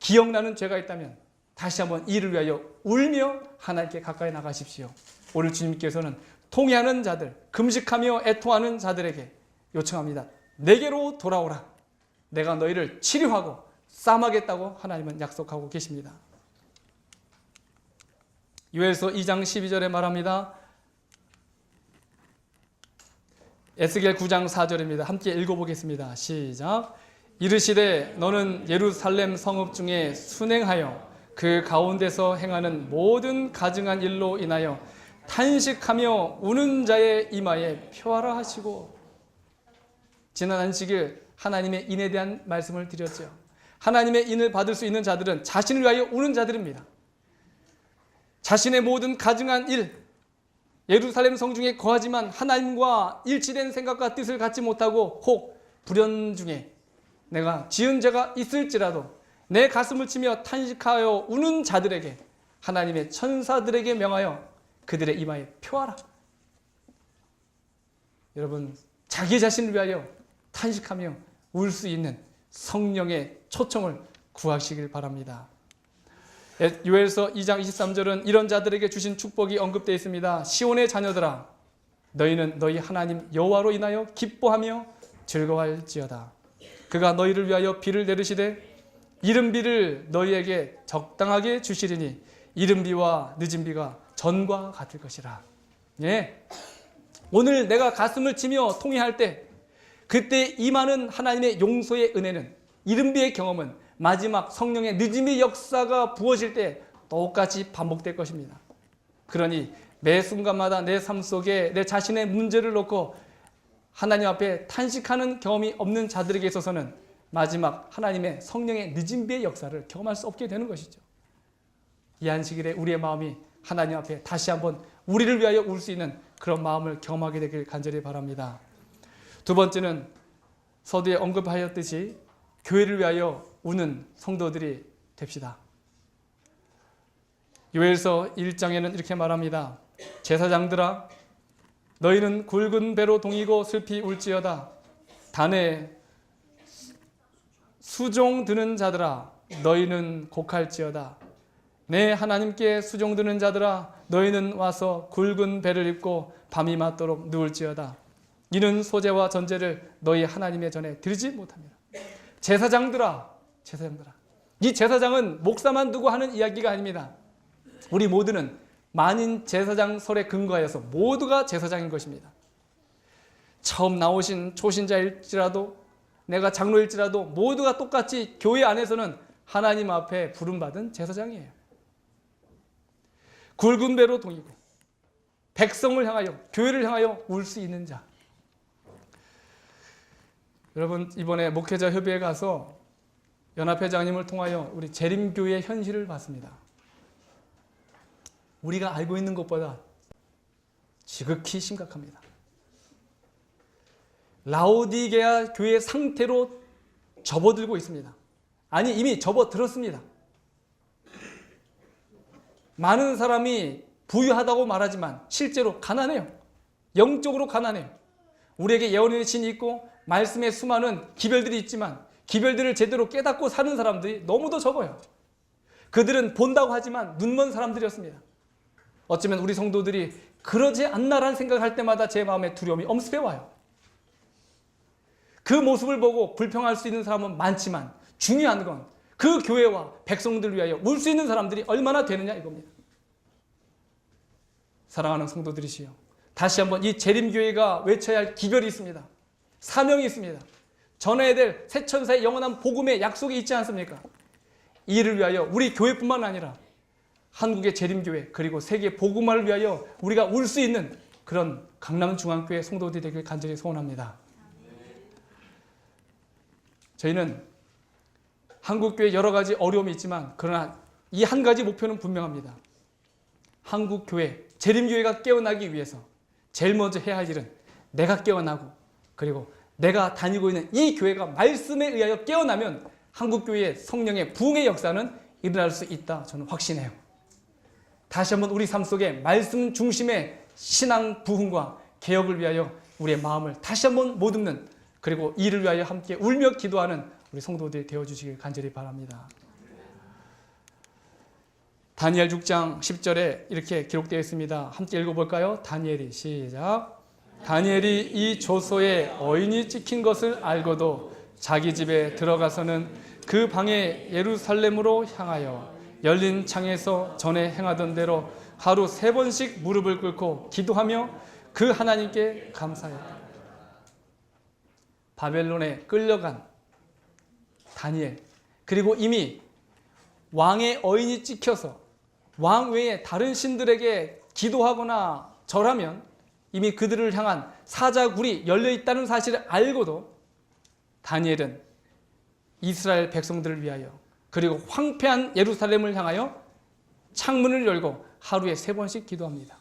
기억나는 죄가 있다면 다시 한번 이를 위하여 울며 하나님께 가까이 나가십시오. 오늘 주님께서는 통회하는 자들, 금식하며 애통하는 자들에게 요청합니다. 내게로 돌아오라. 내가 너희를 치료하고 싸매겠다고 하나님은 약속하고 계십니다. 요엘서 2장 12절에 말합니다. 에스겔 9장 4절입니다. 함께 읽어보겠습니다. 시작. 이르시되 너는 예루살렘 성읍 중에 순행하여 그 가운데서 행하는 모든 가증한 일로 인하여 탄식하며 우는 자의 이마에 표하라 하시고. 지난 안식일 하나님의 인에 대한 말씀을 드렸죠. 하나님의 인을 받을 수 있는 자들은 자신을 위하여 우는 자들입니다. 자신의 모든 가증한 일, 예루살렘 성중에 거하지만 하나님과 일치된 생각과 뜻을 갖지 못하고 혹 불현 중에 내가 지은 죄가 있을지라도 내 가슴을 치며 탄식하여 우는 자들에게 하나님의 천사들에게 명하여 그들의 이마에 표하라. 여러분, 자기 자신을 위하여 탄식하며 울 수 있는 성령의 초청을 구하시길 바랍니다. 요엘서 2장 23절은 이런 자들에게 주신 축복이 언급되어 있습니다. 시온의 자녀들아, 너희는 너희 하나님 여호와로 인하여 기뻐하며 즐거워할지어다. 그가 너희를 위하여 비를 내리시되 이른 비를 너희에게 적당하게 주시리니 이른 비와 늦은 비가 전과 같을 것이라. 예. 오늘 내가 가슴을 치며 통회할 때 그때 임하는 하나님의 용서의 은혜는, 이른 비의 경험은 마지막 성령의 늦음의 역사가 부어질 때 똑같이 반복될 것입니다. 그러니 매 순간마다 내 삶 속에 내 자신의 문제를 놓고 하나님 앞에 탄식하는 경험이 없는 자들에게 있어서는 마지막 하나님의 성령의 늦은 비의 역사를 경험할 수 없게 되는 것이죠. 이 안식일에 우리의 마음이 하나님 앞에 다시 한번 우리를 위하여 울 수 있는 그런 마음을 경험하게 되길 간절히 바랍니다. 두 번째는 서두에 언급하였듯이 교회를 위하여 우는 성도들이 됩시다. 요엘서 1장에는 이렇게 말합니다. 제사장들아, 너희는 굵은 배로 동이고 슬피 울지어다. 단에 수종 드는 자들아, 너희는 곡할지어다. 내 하나님께 수종드는 자들아 너희는 와서 굵은 배를 입고 밤이 맞도록 누울지어다. 이는 소제와 전제를 너희 하나님의 전에 드리지 못합니다. 제사장들아, 제사장들아. 이 제사장은 목사만 두고 하는 이야기가 아닙니다. 우리 모두는 만인 제사장설에 근거하여서 모두가 제사장인 것입니다. 처음 나오신 초신자일지라도 내가 장로일지라도 모두가 똑같이 교회 안에서는 하나님 앞에 부름받은 제사장이에요. 굵은 배로 동이고 백성을 향하여 교회를 향하여 울 수 있는 자. 여러분 이번에 목회자 협의회 가서 연합회장님을 통하여 우리 재림교회의 현실을 봤습니다. 우리가 알고 있는 것보다 지극히 심각합니다. 라오디게아 교회 상태로 접어들고 있습니다. 아니 이미 접어들었습니다. 많은 사람이 부유하다고 말하지만 실제로 가난해요. 영적으로 가난해요. 우리에게 예언의 신이 있고 말씀에 수많은 기별들이 있지만 기별들을 제대로 깨닫고 사는 사람들이 너무도 적어요. 그들은 본다고 하지만 눈먼 사람들이었습니다. 어쩌면 우리 성도들이 그러지 않나라는 생각을 할 때마다 제 마음에 두려움이 엄습해 와요. 그 모습을 보고 불평할 수 있는 사람은 많지만 중요한 건 그 교회와 백성들을 위하여 울 수 있는 사람들이 얼마나 되느냐 이겁니다. 사랑하는 성도들이시여, 다시 한번 이 재림교회가 외쳐야 할 기별이 있습니다. 사명이 있습니다. 전해야 될 새천사의 영원한 복음의 약속이 있지 않습니까? 이를 위하여 우리 교회뿐만 아니라 한국의 재림교회 그리고 세계 복음화를 위하여 우리가 울 수 있는 그런 강남중앙교회 성도들이 되길 간절히 소원합니다. 저희는 한국교회 여러 가지 어려움이 있지만 그러나 이 한 가지 목표는 분명합니다. 한국교회, 재림교회가 깨어나기 위해서 제일 먼저 해야 할 일은 내가 깨어나고 그리고 내가 다니고 있는 이 교회가 말씀에 의하여 깨어나면 한국교회의 성령의 부흥의 역사는 일어날 수 있다 저는 확신해요. 다시 한번 우리 삶 속에 말씀 중심의 신앙 부흥과 개혁을 위하여 우리의 마음을 다시 한번 모듬는 그리고 이를 위하여 함께 울며 기도하는 우리 성도들이 되어주시길 간절히 바랍니다. 다니엘 6장 10절에 이렇게 기록되어 있습니다. 함께 읽어볼까요? 다니엘이 시작. 다니엘이 이 조소에 어인이 찍힌 것을 알고도 자기 집에 들어가서는 그 방에 예루살렘으로 향하여 열린 창에서 전에 행하던 대로 하루 3번씩 무릎을 꿇고 기도하며 그 하나님께 감사했다. 바벨론에 끌려간 다니엘, 그리고 이미 왕의 어인이 찍혀서 왕 외에 다른 신들에게 기도하거나 절하면 이미 그들을 향한 사자굴이 열려있다는 사실을 알고도 다니엘은 이스라엘 백성들을 위하여 그리고 황폐한 예루살렘을 향하여 창문을 열고 하루에 3번씩 기도합니다.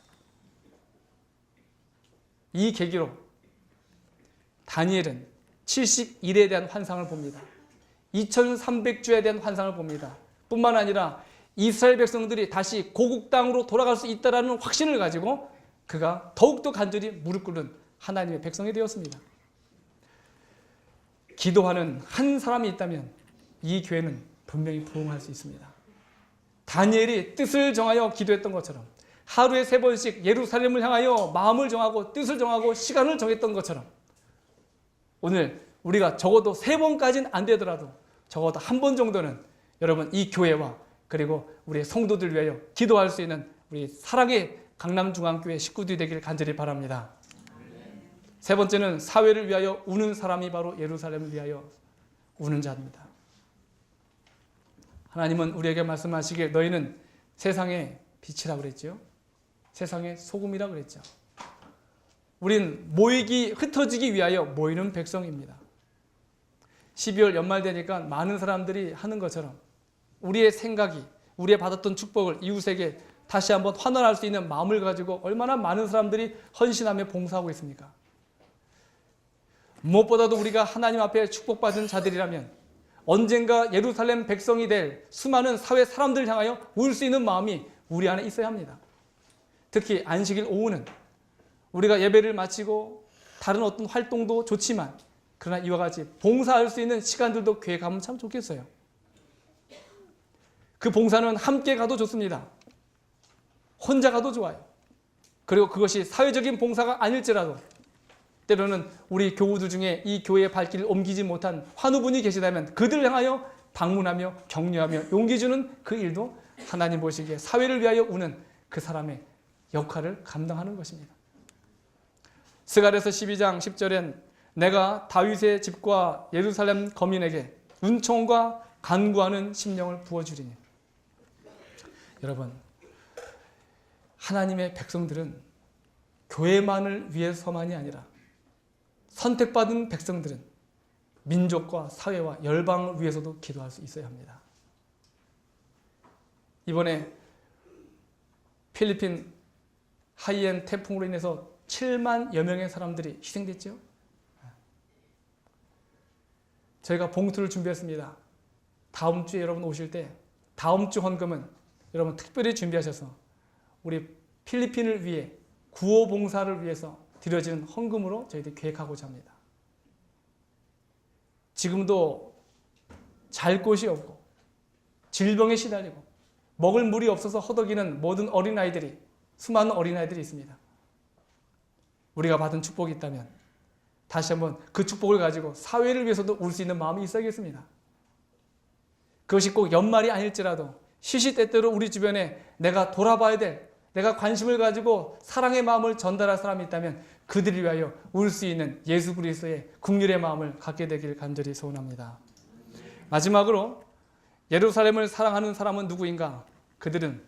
이 계기로 다니엘은 70일에 대한 환상을 봅니다. 2300주에 대한 환상을 봅니다. 뿐만 아니라 이스라엘 백성들이 다시 고국 땅으로 돌아갈 수 있다는 확신을 가지고 그가 더욱더 간절히 무릎 꿇는 하나님의 백성이 되었습니다. 기도하는 한 사람이 있다면 이 교회는 분명히 부흥할 수 있습니다. 다니엘이 뜻을 정하여 기도했던 것처럼 하루에 3번씩 예루살렘을 향하여 마음을 정하고 뜻을 정하고 시간을 정했던 것처럼 오늘 우리가 적어도 3번까지는 안 되더라도 적어도 1번 정도는 여러분 이 교회와 그리고 우리 성도들 위하여 기도할 수 있는 우리 사랑의 강남중앙교회 식구들이 되기를 간절히 바랍니다. 3번째는 사회를 위하여 우는 사람이 바로 예루살렘을 위하여 우는 자입니다. 하나님은 우리에게 말씀하시기에 너희는 세상의 빛이라고 그랬죠. 세상의 소금이라고 그랬죠. 우린 모이기 흩어지기 위하여 모이는 백성입니다. 12월 연말 되니까 많은 사람들이 하는 것처럼 우리의 생각이 우리의 받았던 축복을 이웃에게 다시 한번 환원할 수 있는 마음을 가지고 얼마나 많은 사람들이 헌신하며 봉사하고 있습니까? 무엇보다도 우리가 하나님 앞에 축복받은 자들이라면 언젠가 예루살렘 백성이 될 수많은 사회 사람들을 향하여 울 수 있는 마음이 우리 안에 있어야 합니다. 특히 안식일 오후는 우리가 예배를 마치고 다른 어떤 활동도 좋지만 그러나 이와 같이 봉사할 수 있는 시간들도 교회 가면 참 좋겠어요. 그 봉사는 함께 가도 좋습니다. 혼자 가도 좋아요. 그리고 그것이 사회적인 봉사가 아닐지라도 때로는 우리 교우들 중에 이 교회의 발길을 옮기지 못한 환우분이 계시다면 그들을 향하여 방문하며 격려하며 용기 주는 그 일도 하나님 보시기에 사회를 위하여 우는 그 사람의 역할을 감당하는 것입니다. 스가랴서 12장 10절엔 내가 다윗의 집과 예루살렘 거민에게 은총과 간구하는 심령을 부어주리니. 여러분, 하나님의 백성들은 교회만을 위해서만이 아니라 선택받은 백성들은 민족과 사회와 열방을 위해서도 기도할 수 있어야 합니다. 이번에 필리핀 하이엔 태풍으로 인해서 7만여 명의 사람들이 희생됐죠. 저희가 봉투를 준비했습니다. 다음 주에 여러분 오실 때 다음 주 헌금은 여러분 특별히 준비하셔서 우리 필리핀을 위해 구호 봉사를 위해서 드려지는 헌금으로 저희들이 계획하고자 합니다. 지금도 잘 곳이 없고 질병에 시달리고 먹을 물이 없어서 허덕이는 모든 어린아이들이, 수많은 어린아이들이 있습니다. 우리가 받은 축복이 있다면 다시 한번 그 축복을 가지고 사회를 위해서도 울 수 있는 마음이 있어야겠습니다. 그것이 꼭 연말이 아닐지라도 시시때때로 우리 주변에 내가 돌아봐야 될, 내가 관심을 가지고 사랑의 마음을 전달할 사람이 있다면 그들을 위하여 울 수 있는 예수 그리스도의 긍휼의 마음을 갖게 되기를 간절히 소원합니다. 마지막으로 예루살렘을 사랑하는 사람은 누구인가? 그들은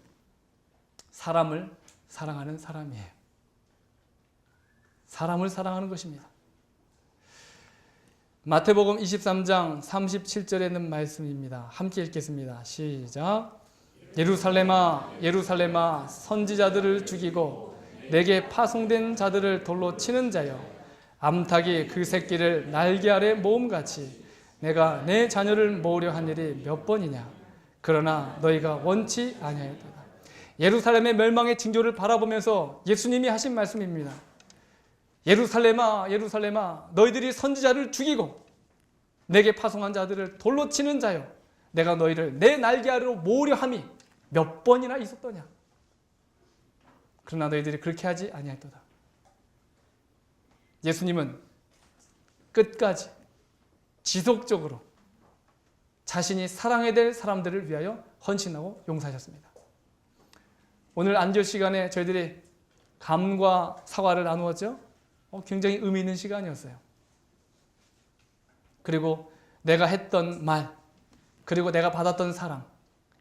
사람을 사랑하는 사람이에요. 사람을 사랑하는 것입니다. 마태복음 23장 37절에 있는 말씀입니다. 함께 읽겠습니다. 시작. 예루살렘아 예루살렘아 선지자들을 죽이고 내게 파송된 자들을 돌로 치는 자여, 암탉이 그 새끼를 날개 아래 모음같이 내가 내 자녀를 모으려 한 일이 몇 번이냐. 그러나 너희가 원치 아니하였도다. 예루살렘의 멸망의 징조를 바라보면서 예수님이 하신 말씀입니다. 예루살렘아 예루살렘아 너희들이 선지자를 죽이고 내게 파송한 자들을 돌로 치는 자여, 내가 너희를 내 날개 아래로 모으려 함이 몇 번이나 있었더냐. 그러나 너희들이 그렇게 하지 아니하였도다. 예수님은 끝까지 지속적으로 자신이 사랑해야 될 사람들을 위하여 헌신하고 용서하셨습니다. 오늘 안절 시간에 저희들이 감과 사과를 나누었죠. 굉장히 의미 있는 시간이었어요. 그리고 내가 했던 말, 그리고 내가 받았던 사랑,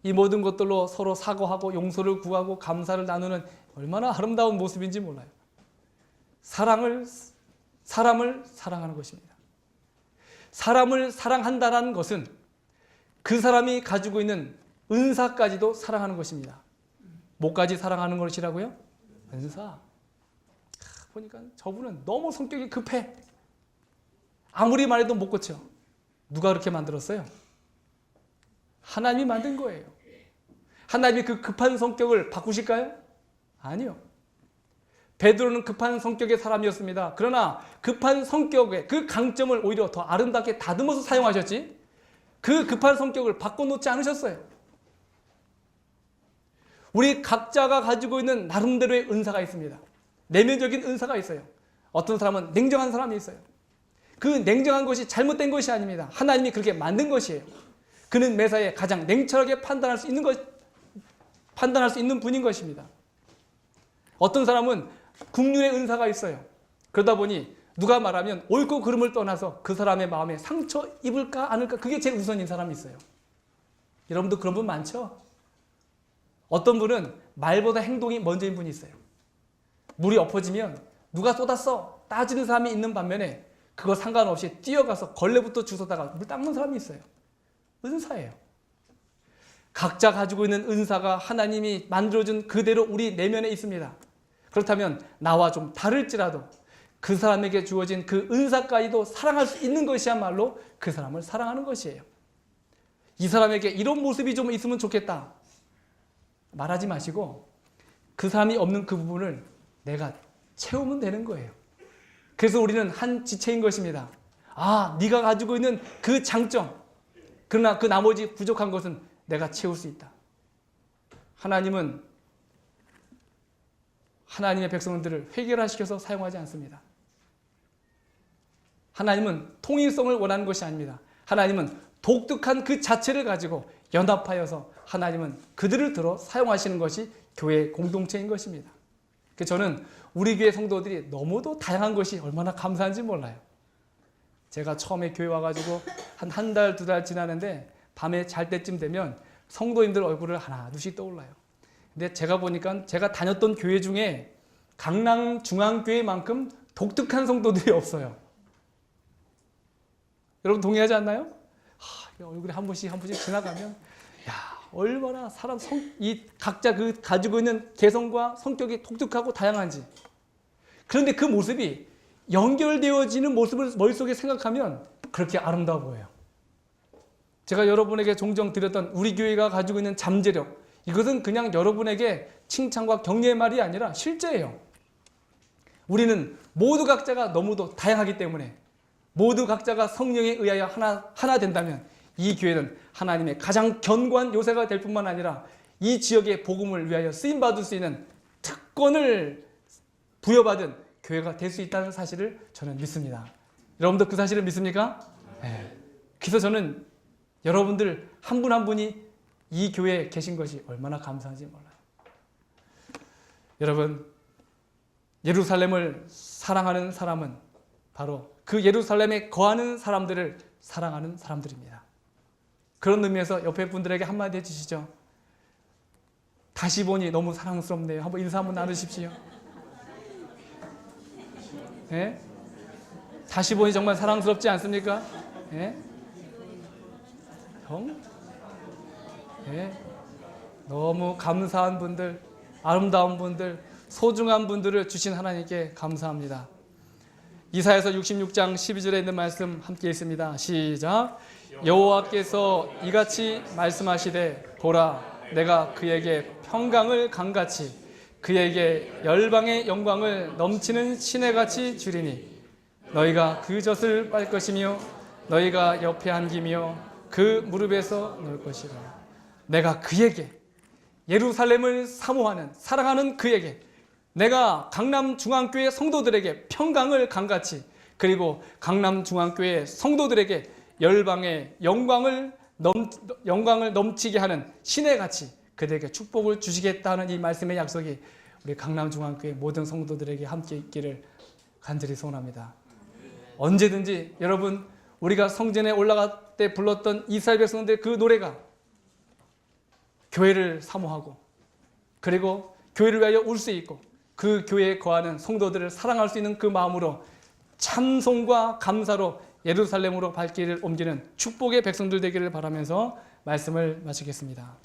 이 모든 것들로 서로 사과하고 용서를 구하고 감사를 나누는 얼마나 아름다운 모습인지 몰라요. 사람을 사랑하는 것입니다. 사람을 사랑한다는 것은 그 사람이 가지고 있는 은사까지도 사랑하는 것입니다. 뭐까지 사랑하는 것이라고요? 은사. 보니까 저분은 너무 성격이 급해. 아무리 말해도 못 고쳐. 누가 그렇게 만들었어요? 하나님이 만든 거예요. 하나님이 그 급한 성격을 바꾸실까요? 아니요. 베드로는 급한 성격의 사람이었습니다. 그러나 급한 성격의 그 강점을 오히려 더 아름답게 다듬어서 사용하셨지, 그 급한 성격을 바꿔놓지 않으셨어요. 우리 각자가 가지고 있는 나름대로의 은사가 있습니다. 내면적인 은사가 있어요. 어떤 사람은 냉정한 사람이 있어요. 그 냉정한 것이 잘못된 것이 아닙니다. 하나님이 그렇게 만든 것이에요. 그는 매사에 가장 냉철하게 판단할 수 있는 분인 것입니다. 어떤 사람은 긍휼의 은사가 있어요. 그러다 보니 누가 말하면 옳고 그름을 떠나서 그 사람의 마음에 상처 입을까 않을까, 그게 제일 우선인 사람이 있어요. 여러분도 그런 분 많죠? 어떤 분은 말보다 행동이 먼저인 분이 있어요. 물이 엎어지면 누가 쏟았어? 따지는 사람이 있는 반면에 그거 상관없이 뛰어가서 걸레부터 주워다가 물 닦는 사람이 있어요. 은사예요. 각자 가지고 있는 은사가 하나님이 만들어준 그대로 우리 내면에 있습니다. 그렇다면 나와 좀 다를지라도 그 사람에게 주어진 그 은사까지도 사랑할 수 있는 것이야말로 그 사람을 사랑하는 것이에요. 이 사람에게 이런 모습이 좀 있으면 좋겠다 말하지 마시고 그 사람이 없는 그 부분을 내가 채우면 되는 거예요. 그래서 우리는 한 지체인 것입니다. 아, 네가 가지고 있는 그 장점, 그러나 그 나머지 부족한 것은 내가 채울 수 있다. 하나님은 하나님의 백성들을 획일화시켜서 사용하지 않습니다. 하나님은 통일성을 원하는 것이 아닙니다. 하나님은 독특한 그 자체를 가지고 연합하여서 하나님은 그들을 들어 사용하시는 것이 교회의 공동체인 것입니다. 그래서 저는 우리 교회 성도들이 너무도 다양한 것이 얼마나 감사한지 몰라요. 제가 처음에 교회 와가지고 한 달, 두 달 지나는데 밤에 잘 때쯤 되면 성도님들 얼굴을 하나 둘씩 떠올라요. 근데 제가 보니까 제가 다녔던 교회 중에 강남 중앙교회만큼 독특한 성도들이 없어요. 여러분 동의하지 않나요? 얼굴에 한 번씩 지나가면 얼마나 사람 이 각자 그 가지고 있는 개성과 성격이 독특하고 다양한지. 그런데 그 모습이 연결되어지는 모습을 머릿속에 생각하면 그렇게 아름다워 보여요. 제가 여러분에게 종종 드렸던 우리 교회가 가지고 있는 잠재력, 이것은 그냥 여러분에게 칭찬과 격려의 말이 아니라 실제예요. 우리는 모두 각자가 너무도 다양하기 때문에 모두 각자가 성령에 의하여 하나 된다면 이 교회는 하나님의 가장 견고한 요새가 될 뿐만 아니라 이 지역의 복음을 위하여 쓰임받을 수 있는 특권을 부여받은 교회가 될 수 있다는 사실을 저는 믿습니다. 여러분도 그 사실을 믿습니까? 네. 그래서 저는 여러분들 한 분 한 분이 이 교회에 계신 것이 얼마나 감사한지 몰라요. 여러분, 예루살렘을 사랑하는 사람은 바로 그 예루살렘에 거하는 사람들을 사랑하는 사람들입니다. 그런 의미에서 옆에 분들에게 한마디 해주시죠. 다시 보니 너무 사랑스럽네요. 한번 인사 한번 나누십시오. 네? 다시 보니 정말 사랑스럽지 않습니까? 네? 네? 너무 감사한 분들, 아름다운 분들, 소중한 분들을 주신 하나님께 감사합니다. 이사야서 66장 12절에 있는 말씀 함께 읽습니다. 시작. 여호와께서 이같이 말씀하시되 보라 내가 그에게 평강을 강같이 그에게 열방의 영광을 넘치는 시내같이 주리니 너희가 그 젖을 빨 것이며 너희가 옆에 안기며 그 무릎에서 놓을 것이라. 내가 그에게, 예루살렘을 사모하는 사랑하는 그에게, 내가 강남중앙교회 성도들에게 평강을 강같이, 그리고 강남중앙교회 성도들에게 열방의 영광을 넘치게 하는 시내같이 그들에게 축복을 주시겠다는 이 말씀의 약속이 우리 강남중앙교회 모든 성도들에게 함께 있기를 간절히 소원합니다. 언제든지 여러분, 우리가 성전에 올라갈 때 불렀던 이스라엘 백성들 그 노래가 교회를 사모하고 그리고 교회를 위하여 울 수 있고 그 교회에 거하는 성도들을 사랑할 수 있는 그 마음으로 찬송과 감사로 예루살렘으로 발길을 옮기는 축복의 백성들 되기를 바라면서 말씀을 마치겠습니다.